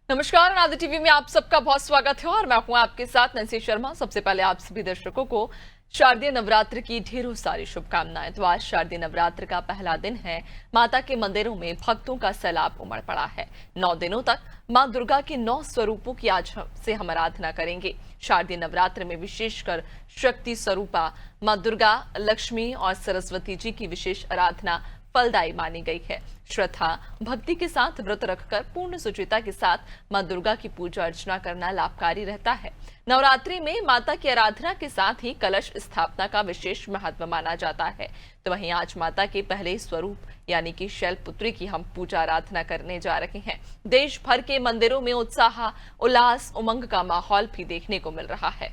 नमस्कार, आदि टीवी में आप सबका बहुत स्वागत है और मैं हूं आपके साथ नैन्सी शर्मा। सबसे पहले आप सभी दर्शकों को शारदीय नवरात्र की ढेरों सारी शुभकामनाएं। तो आज शारदीय नवरात्र का पहला दिन है। माता के मंदिरों में भक्तों का सैलाब उमड़ पड़ा है। 9 दिनों तक मां दुर्गा के 9 स्वरूपों की आज से हम आराधना करेंगे। शारदीय नवरात्र में विशेषकर शक्ति स्वरूपा मां दुर्गा, लक्ष्मी और सरस्वती जी की विशेष आराधना फलदायी मानी गई है। श्रद्धा भक्ति के साथ व्रत रखकर पूर्ण सुचिता के साथ मां दुर्गा की पूजा अर्चना करना लाभकारी रहता है। नवरात्रि में माता की आराधना के साथ ही कलश स्थापना का विशेष महत्व माना जाता है। तो वहीं आज माता के पहले स्वरूप यानी कि शैलपुत्री की हम पूजा आराधना करने जा रहे हैं। देश भर के मंदिरों में उत्साह, उल्लास, उमंग का माहौल भी देखने को मिल रहा है।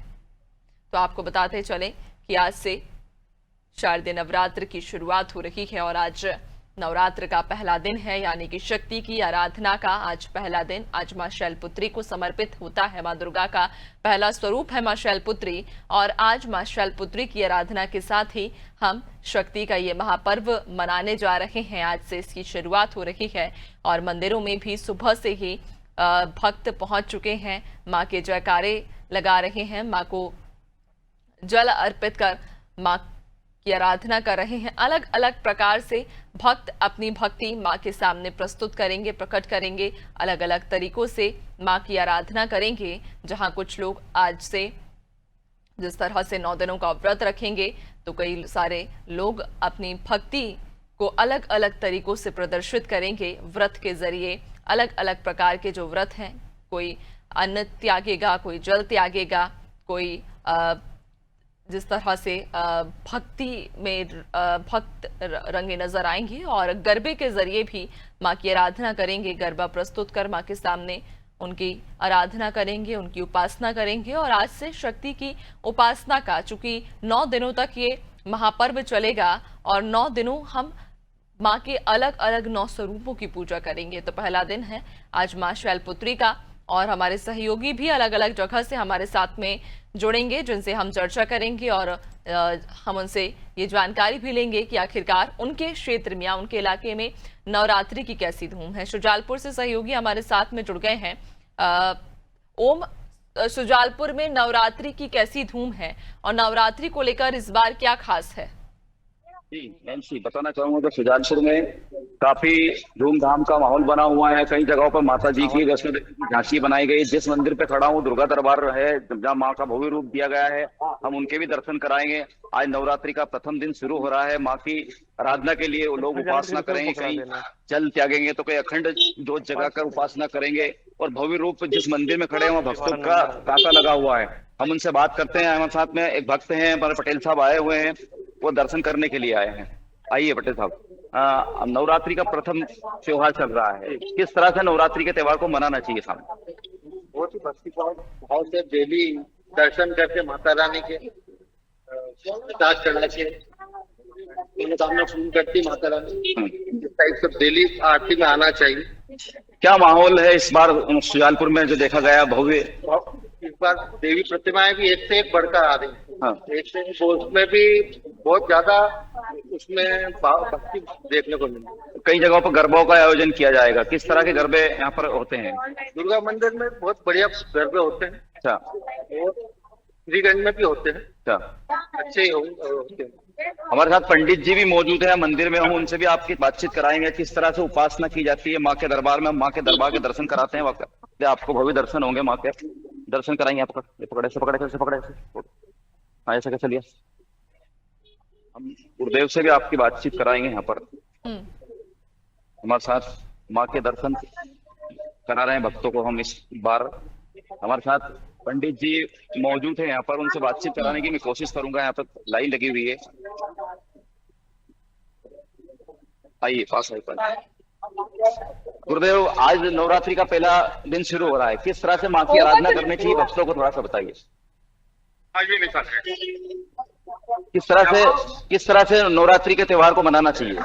तो आपको बताते चले कि आज से शारदीय नवरात्र की शुरुआत हो रही है और आज नवरात्र का पहला दिन है, यानी कि शक्ति की आराधना का आज पहला दिन। आज मां शैलपुत्री को समर्पित होता है। मां दुर्गा का पहला स्वरूप है मां शैलपुत्री और आज मां शैलपुत्री की आराधना के साथ ही हम शक्ति का ये महापर्व मनाने जा रहे हैं। आज से इसकी शुरुआत हो रही है और मंदिरों में भी सुबह से ही भक्त पहुंच चुके हैं। मां के जयकारे लगा रहे हैं, मां को जल अर्पित कर मां की आराधना कर रहे हैं। अलग अलग प्रकार से भक्त अपनी भक्ति मां के सामने प्रस्तुत करेंगे, प्रकट करेंगे। अलग अलग तरीकों से मां की आराधना करेंगे। जहां कुछ लोग आज से जिस तरह से 9 दिनों का व्रत रखेंगे, तो कई सारे लोग अपनी भक्ति को अलग अलग तरीकों से प्रदर्शित करेंगे। व्रत के जरिए अलग अलग प्रकार के जो व्रत हैं, कोई अन्न त्यागेगा, कोई जल त्यागेगा, कोई जिस तरह से भक्ति में भक्त रंगे नजर आएंगे और गरबे के जरिए भी मां की आराधना करेंगे। गरबा प्रस्तुत कर मां के सामने उनकी आराधना करेंगे, उनकी उपासना करेंगे। और आज से शक्ति की उपासना का, चूंकि 9 दिनों तक ये महापर्व चलेगा और 9 दिनों हम मां के अलग अलग 9 स्वरूपों की पूजा करेंगे। तो पहला दिन है आज मां शैलपुत्री का और हमारे सहयोगी भी अलग अलग जगह से हमारे साथ में जुड़ेंगे, जिनसे हम चर्चा करेंगे और हम उनसे ये जानकारी भी लेंगे कि आखिरकार उनके क्षेत्र में या उनके इलाके में नवरात्रि की कैसी धूम है। शुजालपुर से सहयोगी हमारे साथ में जुड़ गए हैं। ओम, शुजालपुर में नवरात्रि की कैसी धूम है और नवरात्रि को लेकर इस बार क्या खास है? जी नैन्सी, बताना चाहूंगा कि शुजालपुर में काफी धूमधाम का माहौल बना हुआ है। कई जगहों पर माता जी की वैष्णो देवी की झांकी बनाई गई। जिस मंदिर पे खड़ा हूँ दुर्गा दरबार है, जहाँ माँ का भव्य रूप दिया गया है, हम उनके भी दर्शन कराएंगे। आज नवरात्रि का प्रथम दिन शुरू हो रहा है। माँ की आराधना के लिए लोग उपासना करेंगे, कहीं जल त्यागेंगे तो कई अखंड जोत जगाकर उपासना करेंगे। और भव्य रूप जिस मंदिर में खड़े हैं वहाँ भक्तों का तांता लगा हुआ है। हम उनसे बात करते हैं। हमारे साथ में एक भक्त हैं, हमारे पटेल साहब आए हुए हैं, वो दर्शन करने के लिए आए हैं। आइए पटेल साहब, नवरात्रि का प्रथम त्योहार चल रहा है, किस तरह से नवरात्रि के त्योहार को मनाना चाहिए सामने? बहुत ही भक्ति भाव से डेली दर्शन करके माता रानी के प्रसाद चढ़ा के मनोकामना पूर्ण करती माता रानी। इस टाइप से डेली आरती में आना चाहिए। क्या माहौल है इस बार शुजालपुर में जो देखा गया भव्य? इस बार देवी प्रतिमाएं भी एक से एक बढ़कर आ रही है। हाँ। एक से एक उसमें भी बहुत ज्यादा उसमें भक्ति देखने को मिली। कई जगहों पर गरबों का आयोजन किया जाएगा, किस तरह के गरबे यहाँ पर होते हैं? दुर्गा मंदिर में बहुत बढ़िया गरबे होते हैं। अच्छा। और श्रीगंज में भी होते हैं। अच्छा, अच्छे ही होते हैं। हमारे साथ पंडित जी भी मौजूद है मंदिर में, हम उनसे भी आपकी बातचीत कराएंगे। किस तरह से उपासना की जाती है माँ के दरबार में, माँ के दरबार के दर्शन कराते हैं, वक्त आपको भव्य दर्शन होंगे, माँ के दर्शन कराएंगे। आप पकड़े से पकड़े से पकड़े से ऐसा क्या, चलिए हम गुरुदेव से भी आपकी बातचीत कराएंगे। यहाँ पर हमारे साथ माँ के दर्शन करा रहे हैं भक्तों को हम। इस बार हमारे साथ पंडित जी मौजूद है यहाँ पर, उनसे बातचीत कराने की मैं कोशिश करूंगा। यहाँ पर लाइन लगी हुई है, आइए पास आइए। गुरुदेव, आज नवरात्रि का पहला दिन शुरू हो रहा है, किस तरह से माँ की आराधना करनी चाहिए भक्तों को थोड़ा सा बताइए। किस तरह से नवरात्रि के त्योहार को मनाना चाहिए?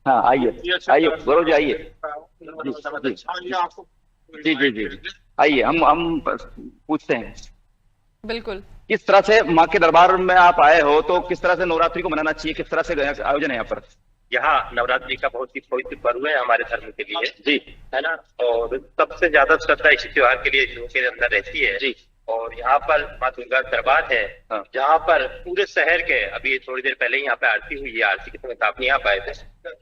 हाँ आइए आइए गुरु जी, आइए जी जी जी जी, आइए हम पूछते हैं। बिल्कुल। किस तरह से माँ के दरबार में आप आए हो, तो किस तरह से नवरात्रि को मनाना चाहिए, किस तरह से आयोजन है यहाँ पर? यहाँ नवरात्रि का बहुत ही पवित्र पर्व है हमारे धर्म के लिए जी, है ना। और सबसे ज्यादा श्रद्धा इस त्योहार के लिए लोगों के अंदर रहती है जी। और यहाँ पर माँ दुर्गा दरबार है, हाँ। जहाँ पर पूरे शहर के, अभी थोड़ी देर पहले ही यहाँ पे आरती हुई है, आरती के समय आप नहीं आ पाए थे,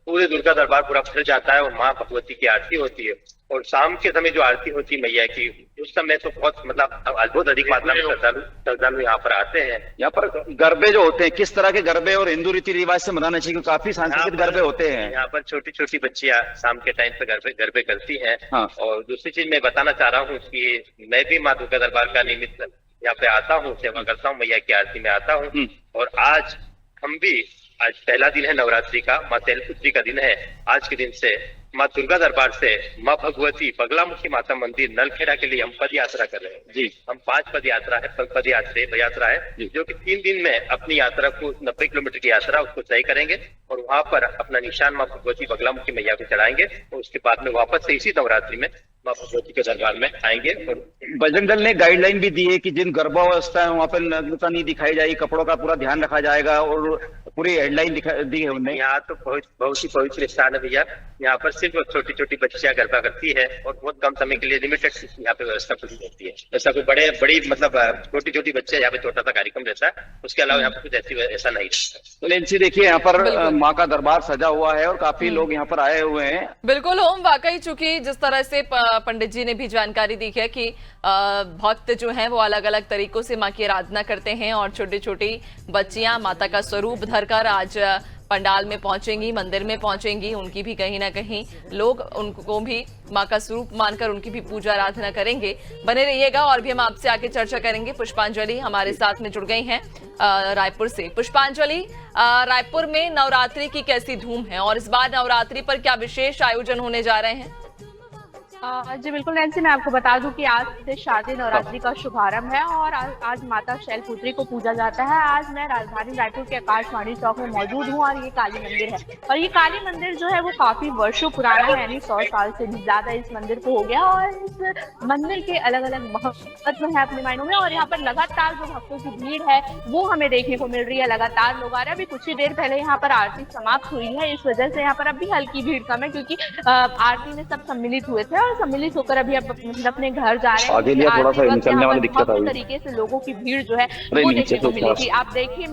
पूरे दुर्गा दरबार पूरा भर जाता है और माँ भगवती की आरती होती है। और शाम के समय जो आरती होती है मैया की, उस समय तो बहुत मतलब अद्भुत अधिक मात्रा में श्रद्धालु यहाँ पर आते हैं। यहाँ पर गरबे जो होते हैं, किस तरह के गरबे और हिंदू रीति रिवाज से मनाना चाहिए? काफी सांस्कृतिक गरबे होते हैं यहाँ पर। छोटी छोटी बच्चियां शाम के टाइम पे गरबे करती हैं। हाँ। और दूसरी चीज मैं बताना चाह रहा हूँ कि मैं भी माँ दुर्गा दरबार का निमित्त यहाँ पे आता हूँ, सेवा करता हूँ, मैया की आरती में आता हूँ। और आज हम भी, आज पहला दिन है नवरात्रि का, माँ शैलपुत्री का दिन है। आज के दिन से माँ दुर्गा दरबार से माँ भगवती बगलामुखी माता मंदिर नलखेड़ा के लिए हम पद यात्रा कर रहे हैं। जी। हम 5 पद यात्रा है जो कि 3 दिन में अपनी यात्रा को 90 किलोमीटर की यात्रा उसको तय करेंगे और वहां पर अपना निशान माँ भगवती बगलामुखी मैया को चढ़ाएंगे और उसके बाद में वापस से इसी नवरात्रि में माँ भगवती के दरबार में आएंगे। और बजरंग दल ने गाइडलाइन भी दी है कि जिन गर्भावस्था है वहाँ पर नग्नता नहीं दिखाई जाएगी, कपड़ों का पूरा ध्यान रखा जाएगा, और पूरी हेडलाइन दी है उन्होंने। यहाँ तो बहुत ही पवित्र स्थान है भैया। यहाँ पर सिर्फ छोटी छोटी बच्चियां गरबा करती है और बहुत कम समय के लिए लिमिटेड यहाँ पे व्यवस्था पूरी रहती है। ऐसा कोई बड़ी मतलब छोटी छोटी बच्चे, यहाँ पे छोटा सा कार्यक्रम रहता है, उसके अलावा यहाँ पे कुछ ऐसा नहीं रहता। तो लेंसी देखिए, यहाँ पर माँ का दरबार सजा हुआ है और काफी लोग यहाँ पर आए हुए हैं। बिल्कुल ओम, वाकई चूंकि जिस तरह से पंडित जी ने भी जानकारी दी है कि भक्त जो हैं वो अलग अलग तरीकों से माँ की आराधना करते हैं और छोटी छोटी बच्चियां माता का स्वरूप धरकर आज पंडाल में पहुंचेंगी, मंदिर में पहुंचेंगी, उनकी भी कहीं ना कहीं लोग उनको भी माँ का स्वरूप मानकर उनकी भी पूजा आराधना करेंगे। बने रहिएगा और भी हम आपसे आगे चर्चा करेंगे। पुष्पांजलि हमारे साथ में जुड़ गई हैं रायपुर से। पुष्पांजलि, रायपुर में नवरात्रि की कैसी धूम है और इस बार नवरात्रि पर क्या विशेष आयोजन होने जा रहे हैं? जी बिल्कुल नैन्सी, मैं आपको बता दूं कि आज से शारदीय नवरात्रि का शुभारंभ है और आज माता शैलपुत्री को पूजा जाता है। आज मैं राजधानी रायपुर के आकाशवाणी चौक में मौजूद हूं और ये काली मंदिर है और ये काली मंदिर जो है वो काफी वर्षों पुराना है, यानी 100 साल से भी ज्यादा इस मंदिर को हो गया और इस मंदिर के अलग अलग महत्व है अपने मायनों में। और यहाँ पर लगातार जो भक्तों की भीड़ है वो हमें देखने को मिल रही है, लगातार लोग आ रहे हैं। अभी कुछ ही देर पहले यहाँ पर आरती समाप्त हुई है, इस वजह से यहाँ पर अभी हल्की भीड़ कम है क्योंकि आरती में सब सम्मिलित हुए थे, सम्मिलित होकर अभी अब अपने घर जा रहे हैं। आगे लिया थोड़ा सा निकलने वाली दिक्कत आई। तरीके से लोगों की भीड़ जो है वो देखने को मिलेगी। आप देखिए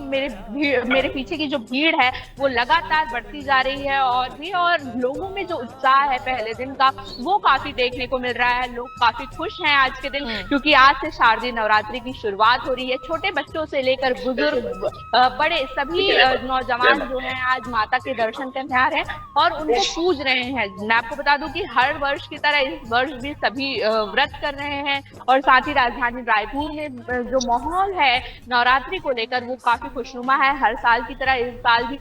मेरे पीछे की जो भीड़ है वो लगातार बढ़ती जा रही है और लोगों में जो उत्साह है पहले दिन का वो काफी देखने को मिल रहा है। लोग काफी खुश हैं आज के दिन क्योंकि आज से शारदीय नवरात्रि की शुरुआत हो रही है। छोटे बच्चों से लेकर बुजुर्ग बड़े सभी नौजवान जो हैं आज माता के दर्शन करने आ रहे हैं और उनको पूज रहे हैं। मैं आपको बता दूं कि हर वर्ष की तरह इस वर्ष भी सभी व्रत कर रहे हैं और साथ ही राजधानी रायपुर में जो माहौल है नवरात्रि को लेकर वो काफी खुशनुमा है। हर साल की तरह इस साल भी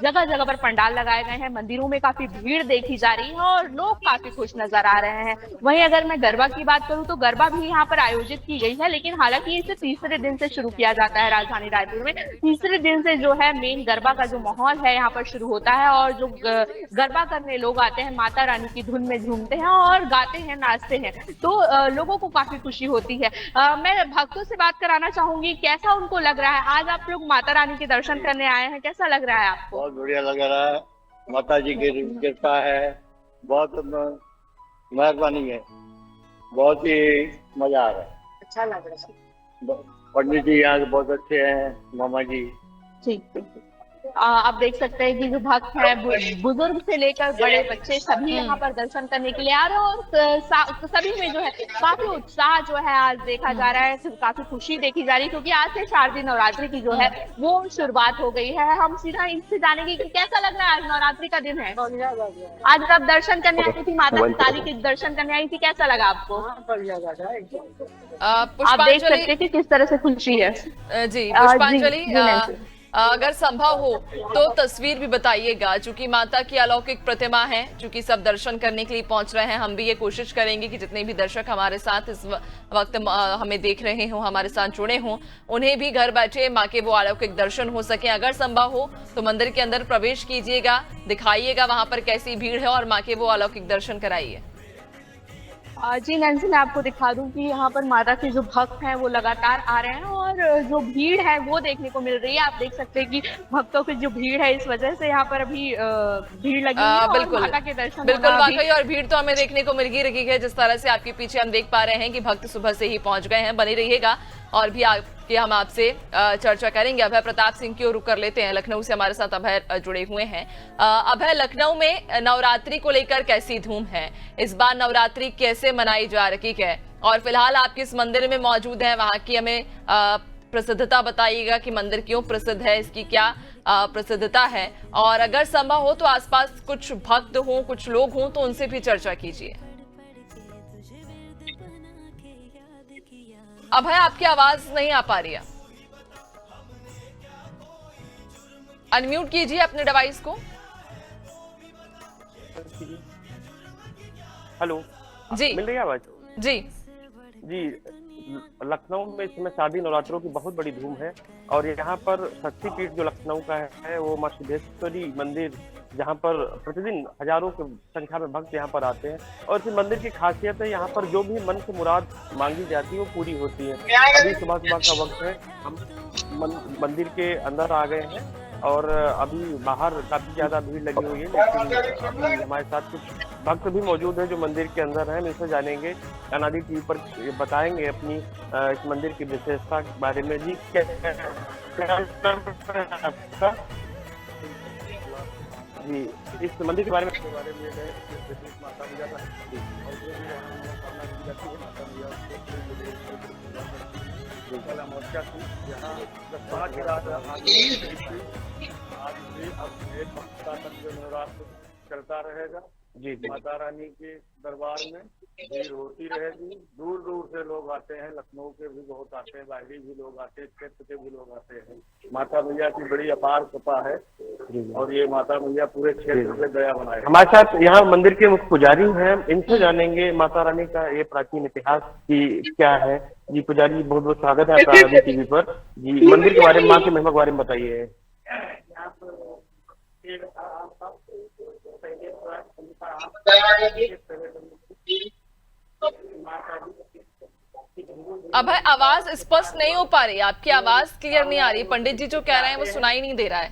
जगह जगह पर पंडाल लगाए गए हैं, मंदिरों में काफी भीड़ देखी जा रही है और लोग काफी खुश नजर आ रहे हैं। वहीं अगर मैं गरबा की बात करूं तो गरबा भी यहाँ पर आयोजित की गई है, लेकिन हालांकि इसे तीसरे दिन से शुरू किया जाता है। राजधानी रायपुर में तीसरे दिन से जो है मेन गरबा का जो माहौल है यहाँ पर शुरू होता है और जो गरबा करने लोग आते हैं माता रानी की धुन में झूमते हैं और गाते हैं, नाचते हैं, तो लोगों को काफी खुशी होती है। मैं भक्तों से बात कराना चाहूंगी, कैसा उनको लग रहा है? आज आप लोग माता रानी के दर्शन करने आए हैं, कैसा लग रहा है आपको? बहुत बढ़िया लग रहा है, माता जी की कृपा है, बहुत मेहरबानी है, बहुत ही मजा आ रहा है, अच्छा लग रहा है। पंडित जी यहाँ बहुत अच्छे हैं, मामा जी। ठीक, आप देख सकते हैं कि जो भक्त हैं बुजुर्ग से लेकर बड़े बच्चे सभी यहाँ पर दर्शन करने के लिए आ रहे हैं और सभी में जो है काफी उत्साह जो है आज देखा जा रहा है, काफी खुशी देखी जा रही है क्योंकि आज से शारदीय नवरात्रि की जो है वो शुरुआत हो गई है। हम सीधा इनसे जानेंगे कि कैसा लग रहा है, आज नवरात्रि का दिन है, आज आप दर्शन करने आई थी, माता काली के दर्शन करने आई थी, कैसा लगा आपको? आप देख सकते हैं कि किस तरह से खुशी है। जी पुष्पांजलि, अगर संभव हो तो तस्वीर भी बताइएगा, चूंकि माता की अलौकिक प्रतिमा है, चूंकि सब दर्शन करने के लिए पहुंच रहे हैं। हम भी ये कोशिश करेंगे कि जितने भी दर्शक हमारे साथ इस वक्त हमें देख रहे हों, हमारे साथ जुड़े हों, उन्हें भी घर बैठे माँ के वो अलौकिक दर्शन हो सके। अगर संभव हो तो मंदिर के अंदर प्रवेश कीजिएगा, दिखाइएगा वहां पर कैसी भीड़ है और माँ के वो अलौकिक दर्शन कराइए। जी नैन्सी, मैं आपको दिखा दूं कि यहाँ पर माता के जो भक्त हैं वो लगातार आ रहे हैं और जो भीड़ है वो देखने को मिल रही है। आप देख सकते हैं कि भक्तों की जो भीड़ है इस वजह से यहाँ पर अभी भीड़ लगी है और बिल्कुल माता के दर्शन बिल्कुल होना अभी वाकई, और भीड़ तो हमें देखने को मिल ही रही है। जिस तरह से आपके पीछे हम देख पा रहे हैं कि भक्त सुबह से ही पहुंच गए हैं। बने रहिएगा और भी आगे हम आपसे चर्चा करेंगे। अभय प्रताप सिंह की ओर रुख कर लेते हैं। लखनऊ से हमारे साथ अभय जुड़े हुए हैं। अभय, लखनऊ में नवरात्रि को लेकर कैसी धूम है? इस बार नवरात्रि कैसे मनाई जा रही है? और फिलहाल आप किस मंदिर में मौजूद हैं, वहां की हमें प्रसिद्धता बताइएगा कि मंदिर क्यों प्रसिद्ध है, इसकी क्या प्रसिद्धता है, और अगर संभव हो तो आसपास कुछ भक्त हों, कुछ लोग हों तो उनसे भी चर्चा कीजिए। अभय, आपकी आवाज नहीं आ पा रही है, अनम्यूट कीजिए अपने डिवाइस को। हेलो जी मिल रही है आवाज? जी जी, लखनऊ में इस समय शारदीय नवरात्रों की बहुत बड़ी धूम है और यहाँ पर शक्तिपीठ जो लखनऊ का है वो मां सिद्धेश्वरी मंदिर, जहाँ पर प्रतिदिन हजारों की संख्या में भक्त यहाँ पर आते हैं। और इस मंदिर की खासियत है यहाँ पर जो भी मन से मुराद मांगी जाती है वो पूरी होती है। अभी सुबह सुबह का वक्त है, हम मंदिर के अंदर आ गए हैं और अभी बाहर काफी ज्यादा भीड़ लगी हुई है, लेकिन अभी हमारे साथ कुछ भक्त भी मौजूद हैं जो मंदिर के अंदर हैं। इनसे जानेंगे, अनादि टीवी पर बताएंगे अपनी इस मंदिर की विशेषता के बारे में। जी, क्या आपका? जी, इस मंदिर के बारे में माता नवरात्र चलता रहेगा जी। माता रानी के दरबार में भीड़ होती रहेगी, दूर दूर से लोग आते हैं, लखनऊ के भी बहुत आते हैं, बाहरी भी लोग आते हैं, क्षेत्र के भी लोग आते हैं। माता मैया की बड़ी अपार कृपा है और ये माता मैया पूरे क्षेत्र पे दया बनाए। हमारे साथ यहाँ मंदिर के मुख्य पुजारी हैं, इनसे जानेंगे माता रानी का ये प्राचीन इतिहास की क्या है। जी पुजारी जी, बहुत बहुत स्वागत है आपका अनादि टीवी पर। जी, मंदिर के बारे में, माँ की महिमा के बारे में बताइए। अभय, आवाज स्पष्ट नहीं हो पा रही, आपकी आवाज क्लियर नहीं आ रही। पंडित जी जो कह रहे हैं वो सुनाई नहीं दे रहा है।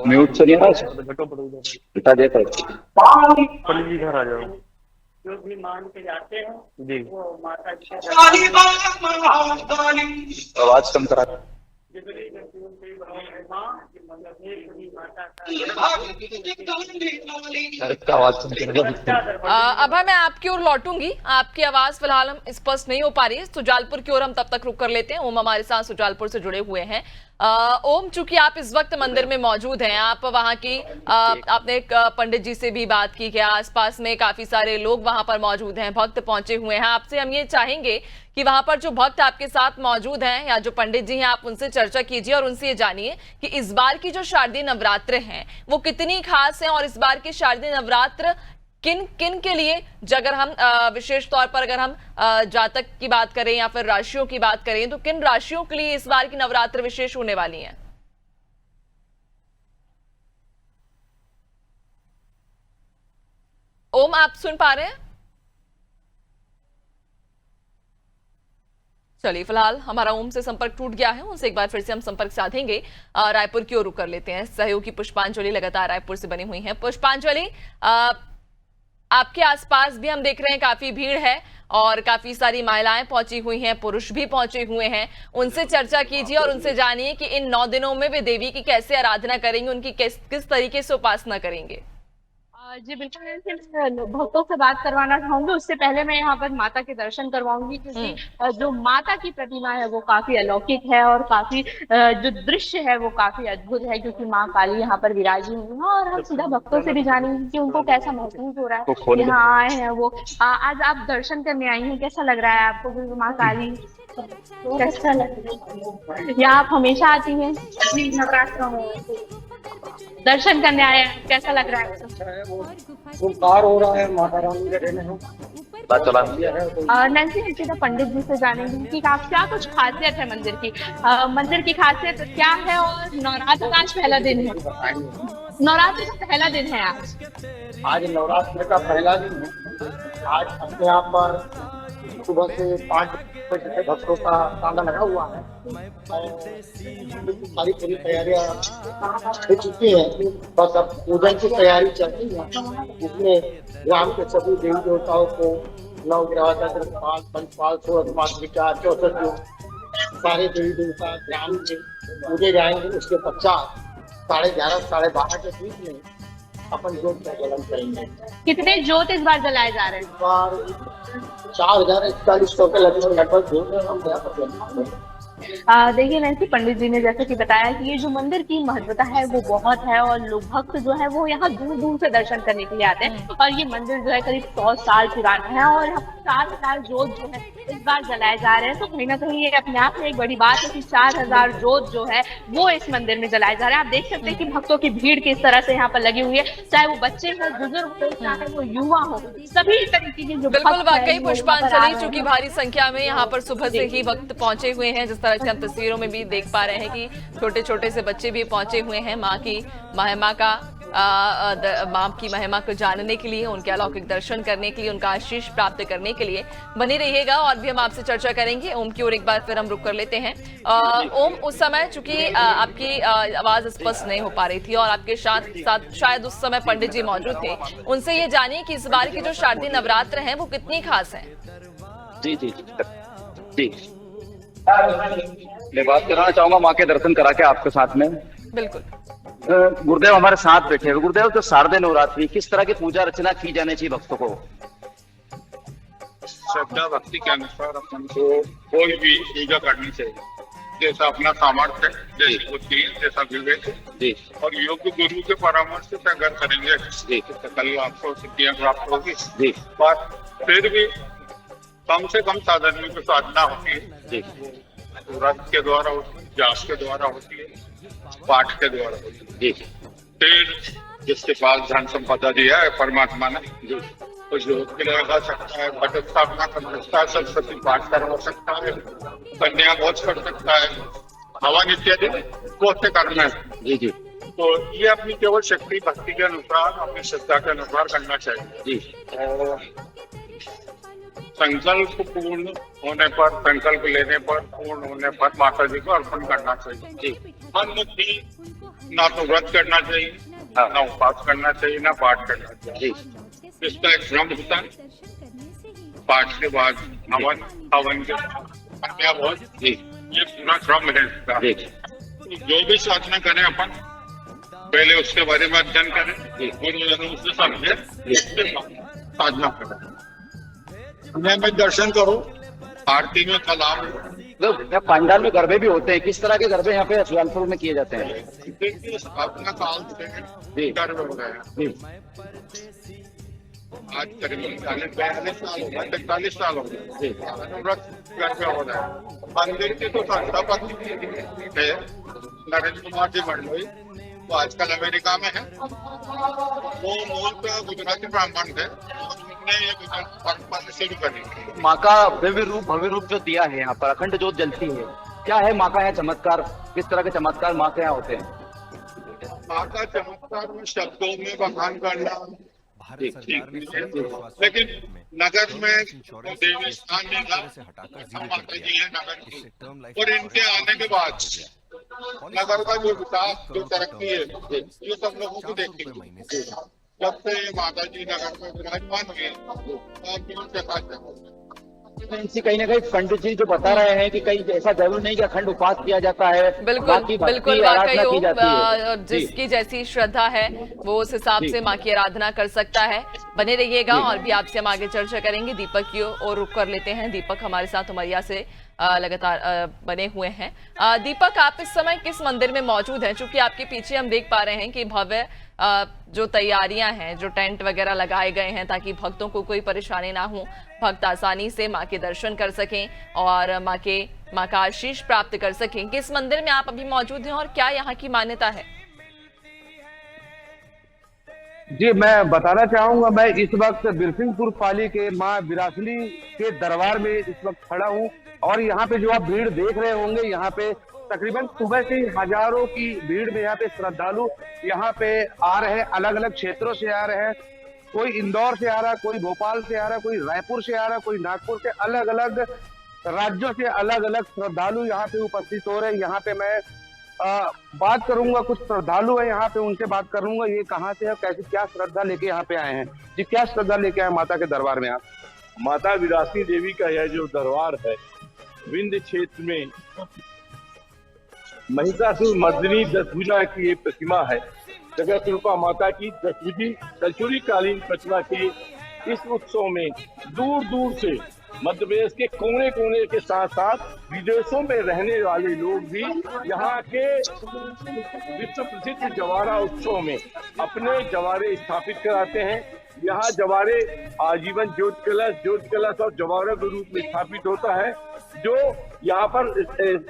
म्यूट चलिए ना, हटा देता हूं। पंडित जी घर आ जाओ। जो भी मान के जाते हैं जी, वो माता जी आवाज कम करा। अभय, मैं आपकी ओर लौटूंगी, आपकी आवाज फिलहाल हम स्पष्ट नहीं हो पा रही है। सुजालपुर की ओर हम तब तक रुक कर लेते हैं। ओम हमारे साथ सुजालपुर से जुड़े हुए हैं। ओम, चूंकि आप इस वक्त मंदिर में मौजूद हैं, आप वहां की आपने एक पंडित जी से भी बात की कि आसपास में काफी सारे लोग वहां पर मौजूद हैं, भक्त पहुंचे हुए हैं। आपसे हम ये चाहेंगे कि वहां पर जो भक्त आपके साथ मौजूद हैं या जो पंडित जी हैं, आप उनसे चर्चा कीजिए और उनसे ये जानिए कि इस बार की जो शारदीय नवरात्र हैं वो कितनी खास है, और इस बार के शारदीय नवरात्र किन किन के लिए, अगर हम विशेष तौर पर अगर हम जातक की बात करें या फिर राशियों की बात करें तो किन राशियों के लिए इस बार की नवरात्र विशेष होने वाली हैं? ओम, आप सुन पा रहे हैं? चलिए, फिलहाल हमारा ओम से संपर्क टूट गया है, उनसे एक बार फिर से हम संपर्क साधेंगे। रायपुर की ओर रुक कर लेते हैं। सहयोगी पुष्पांजलि लगातार रायपुर से बनी हुई हैं। पुष्पांजलि, आपके आसपास भी हम देख रहे हैं काफी भीड़ है और काफी सारी महिलाएं पहुंची हुई हैं, पुरुष भी पहुंचे हुए हैं। उनसे चर्चा कीजिए और उनसे जानिए कि इन 9 दिनों में वे देवी की कैसे आराधना करेंगे, उनकी किस तरीके से उपासना करेंगे। जी बिल्कुल, मैं भक्तों से बात करवाना चाहूंगी। उससे पहले मैं यहाँ पर माता के दर्शन करवाऊंगी, क्योंकि जो माता की प्रतिमा है वो काफी अलौकिक है और काफी जो दृश्य है वो काफी अद्भुत है, क्योंकि माँ काली यहाँ पर विराजी हुई है। और हम सीधा भक्तों से भी जानेंगे कि उनको कैसा महसूस हो रहा है, यहाँ आए हैं वो। आज आप दर्शन करने आई हैं, कैसा लग रहा है आपको? क्योंकि माँ काली कैसा लग रहा है? यहाँ आप हमेशा आती हैं नवरात्रों में दर्शन करने आए हैं, कैसा लग रहा है? वो कार हो रहा है, माता रानी के देने हैं। नैन्सी, सीधा पंडित जी से जानेंगे कि आप क्या कुछ खासियत है मंदिर की। मंदिर की खासियत क्या है और नवरात्र का आज पहला दिन है। नवरात्रि का पहला दिन है आज नवरात्र का पहला दिन है। आज अपने यहाँ पर सुबह से 5 बजे से भक्तों का तांता लगा हुआ है और सारी पूरी तैयारियां हो चुकी हैं। बस अब पूजन की तैयारी चल रही है, जिसमें ग्राम के सभी देवी देवताओं को नवग्रह चंद्रपाल पंचपाल सूरजपाल विचार 64 सारे देवी देवता ग्राम के पूजे जाएंगे। उसके पश्चात 11:30 12:30 के बीच में अपन जोत का जलन करेंगे। कितने जोत इस बार जलाए जा रहे हैं? इस बार 4,4100 के लगभग जोत हम यहाँ पर जलाएंगे। देखिए नैन्सी, पंडित जी ने जैसे कि बताया कि ये जो मंदिर की महत्वता है वो बहुत है और लोग भक्त जो है वो यहाँ दूर दूर से दर्शन करने के लिए आते हैं। और ये मंदिर जो है करीब 100 साल पुराना है और यहाँ 4,000 जोत जो है इस बार जलाए जा रहे हैं। तो कहीं ना कहीं ये अपने आप में एक बड़ी बात है कि 4,000 जोत जो है वो इस मंदिर में जलाए जा रहे हैं। आप देख सकते हैं कि भक्तों की भीड़ किस तरह से यहाँ पर लगी हुई है, चाहे वो बच्चे हो, बुजुर्ग हो, चाहे वो युवा हो, सभी तरीके के जो बिल्कुल भक्त हैं, वाकई वो पुष्पांजलि, यहाँ चूंकि भारी संख्या में यहाँ पर सुबह से ही भक्त पहुंचे हुए हैं। जिस तरह से हम तस्वीरों में भी देख पा रहे हैं कि छोटे छोटे से बच्चे भी पहुंचे हुए हैं माँ की महिमा को जानने के लिए, उनके अलौकिक दर्शन करने के लिए, उनका आशीष प्राप्त करने के लिए। बने रहिएगा और भी हम आपसे चर्चा करेंगे। ओम की ओर एक बार फिर हम रुक कर लेते हैं। ओम, उस समय चूंकि आपकी आवाज स्पष्ट नहीं हो पा रही थी और आपके साथ शायद उस समय पंडित जी मौजूद थे, उनसे ये जानिए कि इस बार के जो शारदीय नवरात्र हैं वो कितनी खास हैं। जी जी जी, मैं बात कराना चाहूंगा माँ के दर्शन करा के आपके साथ में। बिल्कुल गुरुदेव हमारे साथ बैठे हुए। गुरुदेव, जो शारदीय नवरात्रि किस तरह की पूजा अर्चना की जानी चाहिए भक्तों को? श्रद्धा भक्ति के अनुसार अपन को कोई भी पूजा करनी चाहिए, जैसा अपना सामर्थ्य, जैसी बुद्धि, जैसा विवेक जी, और योग्य गुरु के परामर्श से अगर करेंगे जी तो कल आपको सिद्धियां प्राप्त होगी जी। पर फिर भी कम से कम साधन में जो साधना होती है जी, व्रत के द्वारा होती है, जाप के द्वारा होती है, पाठ के द्वारा होती है जी। फिर जिसके पास धन संपदा दिया है परमात्मा ने जी, कुछ योग के लिए लगा सकता है, पट स्थापना कर सकता है, सरस्वती पाठ करवा सकता है, कन्या भोज कर सकता है, हवन इत्यादि को से करना है जी जी। तो ये अपनी केवल शक्ति भक्ति के अनुसार, अपनी श्रद्धा के अनुसार करना चाहिए जी। और संकल्प पूर्ण होने पर, संकल्प लेने पर, पूर्ण होने पर माता जी को अर्पण करना चाहिए जी। मन मुक्ति, ना तो व्रत करना चाहिए, ना उपवास करना चाहिए, ना पाठ करना चाहिए जी। इसका एक क्रम होता है, पाठ के बाद हवन, हवन के कन्या भोज जी, ये पूरा क्रम है इसका। जो भी साधना करें अपन पहले उसके बारे में अध्ययन करें, गुरुजनों से समझे, साधना करें, नियमित दर्शन करो, आरती में कलाम। पंडाल में गरबे भी होते हैं, किस तरह के गरबे यहाँ पे सुजानपुर में किए जाते हैं? देखिए अपना काल से गरबे हो रहे हैं, आज करीबन 40-42 साल हो गए, 43 साल हो गए अनुव्रत गरबे हो रहे हैं। मंदिर की तो संस्थापक है नरेंद्र कुमार जी मंडलोई, वो आजकल अमेरिका में है। वो मूल गुजराती ब्राह्मण थे, शुरू करी। माँ का भव्य रूप जो दिया है यहाँ पर, अखंड ज्योत जलती है, क्या है माँ का यहाँ चमत्कार? किस तरह के चमत्कार माँ के यहाँ होते हैं? माँ का चमत्कार में शब्दों में बखान करना ठीक नहीं है, लेकिन नगर में देवी स्थान माता जी है नगर की, और इनके आने के बाद नगर का जो विकास, जो तरक्की है, ये सब लोगों को देखी। जब से माता जी नगर में विराजमान हुए, इनसे कहीं ना कहीं पंडित जी जो बता रहे हैं कि कहीं ऐसा जरूर नहीं कि अखंड उपवास किया जाता है, बिल्कुल बिल्कुल वाकई की जाती है। जिसकी जैसी श्रद्धा है वो उस हिसाब से माँ की आराधना कर सकता है। बने रहिएगा और भी आपसे हम आगे चर्चा करेंगे। दीपक की ओर रुक कर लेते हैं। दीपक हमारे साथ उमरिया से लगातार बने हुए हैं। दीपक, आप इस समय किस मंदिर में मौजूद हैं? चूंकि आपके पीछे हम देख पा रहे हैं कि भव्य जो तैयारियां हैं, जो टेंट वगैरह लगाए गए हैं ताकि भक्तों को कोई परेशानी ना हो, भक्त आसानी से माँ के दर्शन कर सकें और माँ का आशीष प्राप्त कर सकें। किस मंदिर में आप अभी मौजूद हैं और क्या यहाँ की मान्यता है? जी, मैं बताना चाहूंगा, मैं इस वक्त बिरसिंहपुर पाली के माँ विरासनी के दरबार में इस वक्त खड़ा हूँ और यहाँ पे जो आप भीड़ देख रहे होंगे, यहाँ पे तकरीबन सुबह से ही हजारों की भीड़ में यहाँ पे श्रद्धालु यहाँ पे आ रहे हैं, अलग अलग क्षेत्रों से आ रहे हैं। कोई इंदौर से आ रहा है, कोई भोपाल से आ रहा है, कोई रायपुर से आ रहा है, कोई नागपुर से, अलग अलग राज्यों से अलग अलग श्रद्धालु यहाँ पे उपस्थित हो रहे हैं। यहाँ पे मैं बात करूंगा, कुछ श्रद्धालु है यहाँ पे, उनसे बात करूंगा ये कहाँ से है, कैसे क्या श्रद्धा लेके यहाँ पे आए हैं। जी, क्या श्रद्धा लेके आए माता के दरबार में आप? माता विलासिनी देवी का यह जो दरबार है विंध्य क्षेत्र में, महिषासुर मर्दिनी दशभुजा की ये प्रतिमा है। जगत रूपा माता की दशविधि कलचुरी कालीन प्रतिमा के इस उत्सव में दूर दूर से मध्य प्रदेश के कोने कोने के साथ साथ विदेशों में रहने वाले लोग भी यहाँ के विश्व प्रसिद्ध जवारा उत्सव में अपने जवारे स्थापित कराते हैं। यहाँ जवारे आजीवन ज्योत कलश और जवारा के रूप में स्थापित होता है, जो यहाँ पर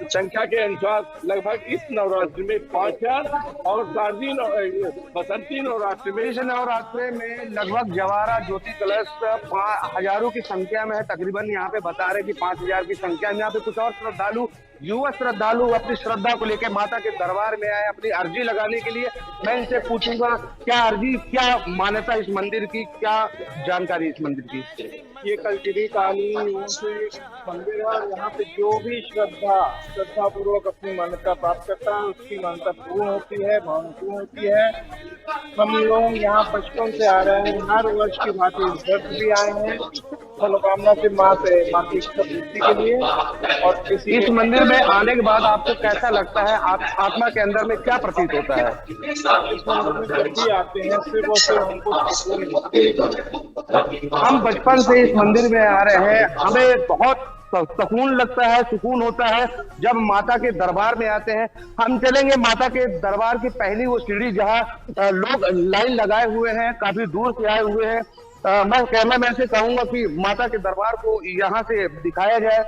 संख्या के अनुसार लगभग इस नवरात्रि में 5000 और शारदीय बसंती नवरात्रि में, इस नवरात्रि में लगभग जवारा ज्योति कलश हजारों की संख्या में है। तकरीबन यहाँ पे बता रहे कि 5000 की संख्या में। यहाँ पे कुछ और श्रद्धालु, युवा श्रद्धालु अपनी श्रद्धा को लेकर माता के दरबार में आए अपनी अर्जी लगाने के लिए। मैं इनसे पूछूंगा क्या अर्जी, क्या मान्यता इस मंदिर की, क्या जानकारी इस मंदिर की? ये कलचुरी कालीन मंदिर है और यहाँ पे जो भी श्रद्धा पूर्वक अपनी मान्यता प्राप्त करता है उसकी मान्यता पूर्ण होती है, भावना पूर्ण होती है। हम लोग यहाँ बचपन से आ रहे हैं, हर वर्ष की भांति इस वर्ष भी आए हैं मनोकामना से माँ की इच्छा पूर्ति के लिए। और इस मंदिर में आने के बाद आपको कैसा लगता है, आत्मा के अंदर में क्या प्रतीत होता है? इस मंदिर में जब भी आते हैं सिर्फ और सिर्फ हमको सुकून मिलता है। हम बचपन से इस मंदिर में आ रहे हैं, हमें बहुत सुकून लगता है, सुकून होता है जब माता के दरबार में आते हैं। हम चलेंगे माता के दरबार की पहली वो सीढ़ी जहाँ लोग लाइन लगाए हुए हैं, काफी दूर से आए हुए हैं। मैं कैमरामैन से कहूंगा कि माता के दरबार को यहाँ से दिखाया जाए।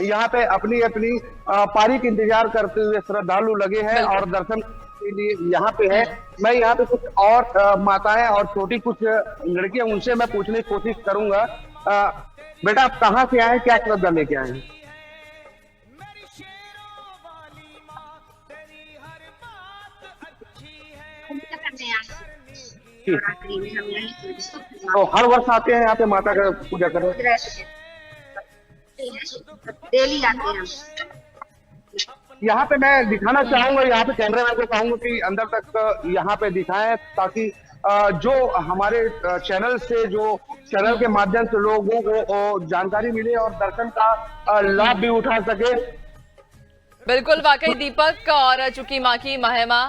यहाँ पे अपनी अपनी पारी का इंतजार करते हुए श्रद्धालु लगे हैं और दर्शन के लिए यहाँ पे है। मैं यहाँ पे कुछ और माताएं और छोटी कुछ लड़कियां, उनसे मैं पूछने की कोशिश करूंगा। बेटा, आप कहाँ से आए, क्या श्रद्धा लेके आए हैं? तो हर वर्ष आते हैं यहाँ पे माता का पूजा करने? डेली आते हैं। यहाँ पे मैं दिखाना चाहूंगा, यहाँ पे कैमरामैन को कहूंगा कि अंदर तक यहाँ पे दिखाएं, ताकि जो हमारे चैनल के माध्यम से लोगों को जानकारी मिले और दर्शन का लाभ भी उठा सके। बिल्कुल, वाकई दीपक, और चूंकि माँ की महिमा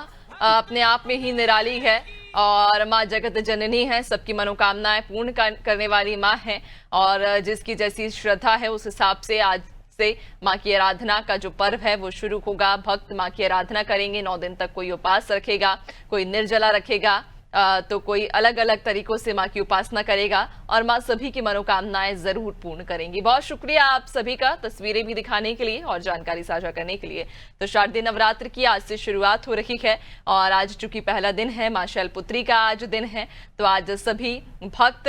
अपने आप में ही निराली है और माँ जगत जननी है, सबकी मनोकामनाएं पूर्ण करने वाली माँ है। और जिसकी जैसी श्रद्धा है उस हिसाब से आज से माँ की आराधना का जो पर्व है वो शुरू होगा। भक्त माँ की आराधना करेंगे, 9 दिन तक कोई उपवास रखेगा, कोई निर्जला रखेगा, तो कोई अलग अलग तरीकों से माँ की उपासना करेगा और माँ सभी की मनोकामनाएं जरूर पूर्ण करेंगी। बहुत शुक्रिया आप सभी का तस्वीरें भी दिखाने के लिए और जानकारी साझा करने के लिए। तो शारदीय नवरात्र की आज से शुरुआत हो रही है और आज चूंकि पहला दिन है, माँ शैलपुत्री का आज दिन है, तो आज सभी भक्त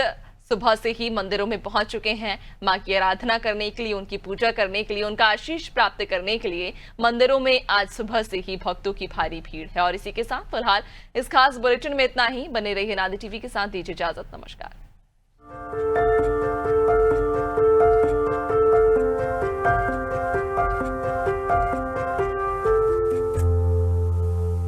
सुबह से ही मंदिरों में पहुंच चुके हैं मां की आराधना करने के लिए, उनकी पूजा करने के लिए, उनका आशीष प्राप्त करने के लिए। मंदिरों में आज सुबह से ही भक्तों की भारी भीड़ है। और इसी के साथ फिलहाल इस खास बुलेटिन में इतना ही। बने रहिए नादी टीवी के साथ, दीजिए इजाजत, नमस्कार।